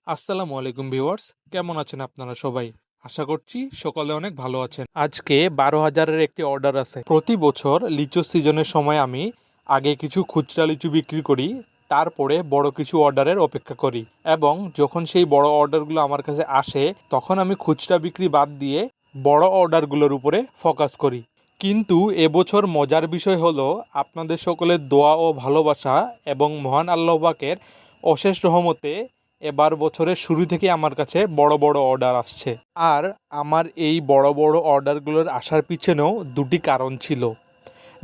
আসসালামু আলাইকুম ভিউয়ার্স, কেমন আছেন আপনারা সবাই? আশা করছি সকলে অনেক ভালো আছেন। আজকে 12,000-এর একটি অর্ডার আছে। প্রতি বছর লিচু সিজনের সময় আমি আগে কিছু খুচরা লিচু বিক্রি করি, তারপরে বড় কিছু অর্ডারের অপেক্ষা করি এবং যখন সেই বড় অর্ডারগুলো আমার কাছে আসে তখন আমি খুচরা বিক্রি বাদ দিয়ে বড় অর্ডারগুলোর উপরে ফোকাস করি। কিন্তু এবছর মজার বিষয় হলো আপনাদের সকলের দোয়া ও ভালোবাসা এবং মহান আল্লাহ পাকের অশেষ রহমতে এবার বছরের শুরু থেকে আমার কাছে বড় বড় অর্ডার আসছে। আর আমার এই বড় বড় অর্ডারগুলোর আসার পিছনেও দুটি কারণ ছিল।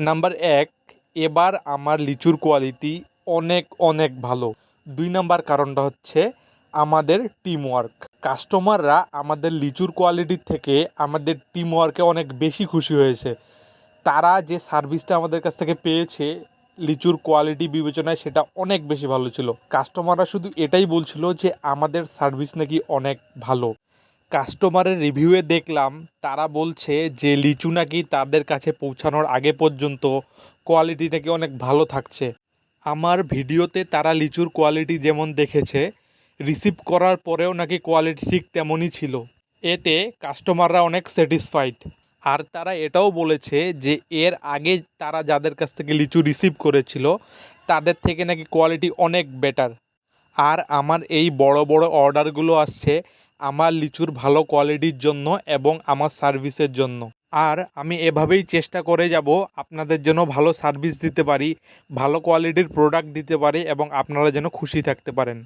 নাম্বার এক, এবার আমার লিচুর কোয়ালিটি অনেক অনেক ভালো। 2 নাম্বার কারণটা হচ্ছে আমাদের টিমওয়ার্ক। কাস্টমাররা আমাদের লিচুর কোয়ালিটির থেকে আমাদের টিমওয়ার্কে অনেক বেশি খুশি হয়েছে। তারা যে সার্ভিসটা আমাদের কাছ থেকে পেয়েছে লিচুর কোয়ালিটি বিবেচনায় সেটা অনেক বেশি ভালো ছিল। কাস্টমাররা শুধু এটাই বলছিল যে আমাদের সার্ভিস নাকি অনেক ভালো। কাস্টমারের রিভিউয়ে দেখলাম তারা বলছে যে লিচু নাকি তাদের কাছে পৌঁছানোর আগে পর্যন্ত কোয়ালিটি নাকি অনেক ভালো থাকছে। আমার ভিডিওতে তারা লিচুর কোয়ালিটি যেমন দেখেছে, রিসিভ করার পরেও নাকি কোয়ালিটি ঠিক তেমনই ছিল। এতে কাস্টমাররা অনেক স্যাটিসফাইড। আর তারা এটাও বলেছে যে এর আগে তারা যাদের কাছ থেকে লিচু রিসিভ করেছিল তাদের থেকে নাকি কোয়ালিটি অনেক বেটার। আর আমার এই বড় বড় অর্ডারগুলো আসছে আমার লিচুর ভালো কোয়ালিটির জন্য এবং আমার সার্ভিসের জন্য। আর আমি এভাবেই চেষ্টা করে যাব আপনাদের জন্য ভালো সার্ভিস দিতে পারি, ভালো কোয়ালিটির প্রোডাক্ট দিতে পারি এবং আপনারা যেন খুশি থাকতে পারেন।